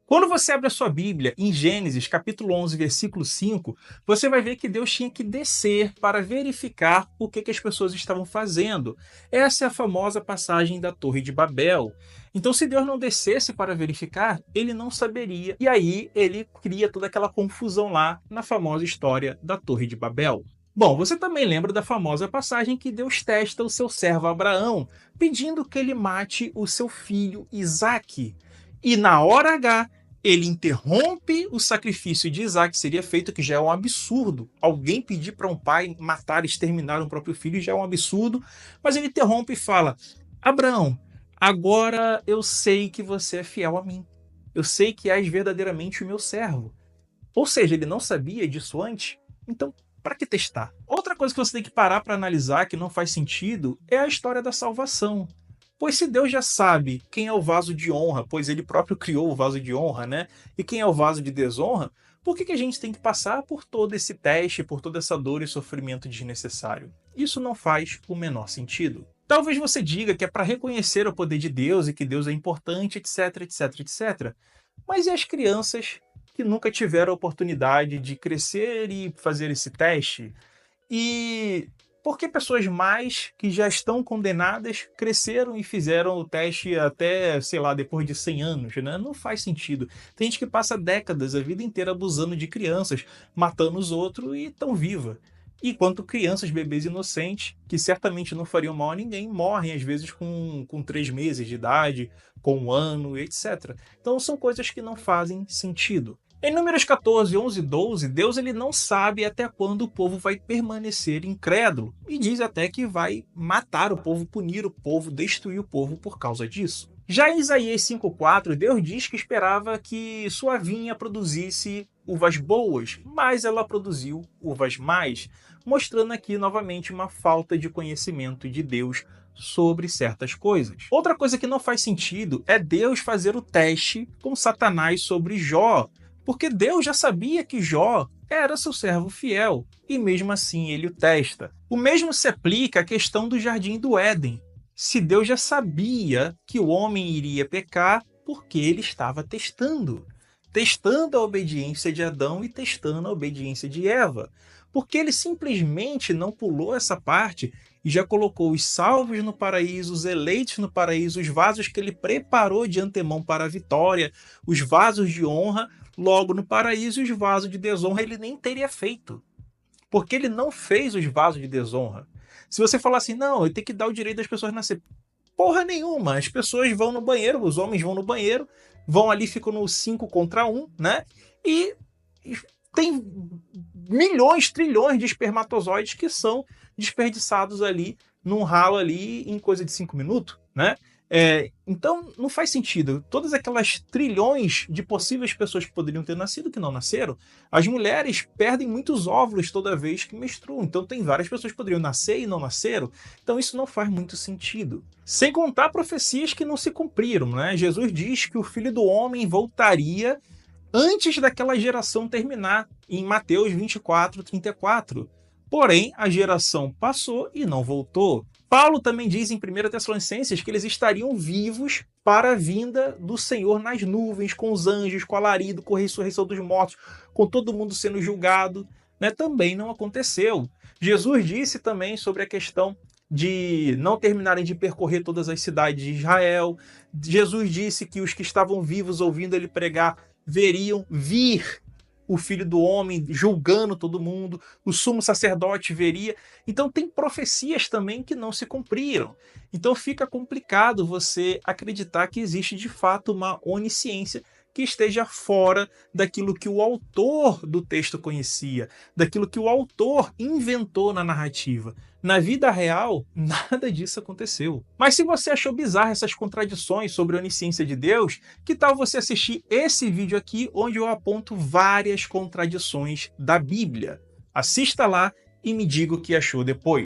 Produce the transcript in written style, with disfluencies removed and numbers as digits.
Quando você abre a sua Bíblia, em Gênesis, capítulo 11, versículo 5, você vai ver que Deus tinha que descer para verificar o que as pessoas estavam fazendo. Essa é a famosa passagem da Torre de Babel. Então, se Deus não descesse para verificar, ele não saberia. E aí, ele cria toda aquela confusão lá na famosa história da Torre de Babel. Bom, você também lembra da famosa passagem que Deus testa o seu servo Abraão, pedindo que ele mate o seu filho Isaque. E na hora H, ele interrompe o sacrifício de Isaac que seria feito, que já é um absurdo. Alguém pedir para um pai matar, exterminar um próprio filho já é um absurdo. Mas ele interrompe e fala: Abraão, agora eu sei que você é fiel a mim. Eu sei que és verdadeiramente o meu servo. Ou seja, ele não sabia disso antes. Então, para que testar? Outra coisa que você tem que parar para analisar, que não faz sentido, é a história da salvação. Pois se Deus já sabe quem é o vaso de honra, pois ele próprio criou o vaso de honra, né? E quem é o vaso de desonra, por que a gente tem que passar por todo esse teste, por toda essa dor e sofrimento desnecessário? Isso não faz o menor sentido. Talvez você diga que é para reconhecer o poder de Deus e que Deus é importante, etc, etc, etc. Mas e as crianças que nunca tiveram a oportunidade de crescer e fazer esse teste? E por que pessoas mais que já estão condenadas cresceram e fizeram o teste até, sei lá, depois de 100 anos, né? Não faz sentido. Tem gente que passa décadas, a vida inteira abusando de crianças, matando os outros e estão viva. Enquanto crianças, bebês inocentes, que certamente não fariam mal a ninguém, morrem às vezes com 3 meses de idade, com 1 ano, etc. Então são coisas que não fazem sentido. Em Números 14, 11 e 12, Deus ele não sabe até quando o povo vai permanecer incrédulo. E diz até que vai matar o povo, punir o povo, destruir o povo por causa disso. Já em Isaías 5,4, Deus diz que esperava que sua vinha produzisse uvas boas, mas ela produziu uvas más, mostrando aqui novamente uma falta de conhecimento de Deus sobre certas coisas. Outra coisa que não faz sentido é Deus fazer o teste com Satanás sobre Jó, porque Deus já sabia que Jó era seu servo fiel, e mesmo assim ele o testa. O mesmo se aplica à questão do Jardim do Éden. Se Deus já sabia que o homem iria pecar, porque ele estava testando. Testando a obediência de Adão e testando a obediência de Eva. Porque ele simplesmente não pulou essa parte e já colocou os salvos no paraíso, os eleitos no paraíso, os vasos que ele preparou de antemão para a vitória, os vasos de honra, logo no paraíso, e os vasos de desonra ele nem teria feito. Porque ele não fez os vasos de desonra. Se você falar assim, não, ele tem que dar o direito das pessoas nascer. Porra nenhuma, as pessoas vão no banheiro, os homens vão no banheiro, vão ali, ficam no 5 contra 1, né? E tem milhões, trilhões de espermatozoides que são desperdiçados ali num ralo ali em coisa de 5 minutos, né? Então não faz sentido. Todas aquelas trilhões de possíveis pessoas que poderiam ter nascido que não nasceram, as mulheres perdem muitos óvulos toda vez que menstruam. Então tem várias pessoas que poderiam nascer e não nasceram. Então isso não faz muito sentido. Sem contar profecias que não se cumpriram, né? Jesus diz que o Filho do Homem voltaria antes daquela geração terminar, em Mateus 24, 34. Porém, a geração passou e não voltou. Paulo também diz em 1 Tessalonicenses que eles estariam vivos para a vinda do Senhor nas nuvens, com os anjos, com alarido, com a ressurreição dos mortos, com todo mundo sendo julgado. Né? Também não aconteceu. Jesus disse também sobre a questão de não terminarem de percorrer todas as cidades de Israel. Jesus disse que os que estavam vivos ouvindo ele pregar veriam vir o Filho do Homem julgando todo mundo, o sumo sacerdote veria. Então tem profecias também que não se cumpriram. Então fica complicado você acreditar que existe de fato uma onisciência que esteja fora daquilo que o autor do texto conhecia, daquilo que o autor inventou na narrativa. Na vida real, nada disso aconteceu. Mas se você achou bizarro essas contradições sobre a onisciência de Deus, que tal você assistir esse vídeo aqui, onde eu aponto várias contradições da Bíblia? Assista lá e me diga o que achou depois.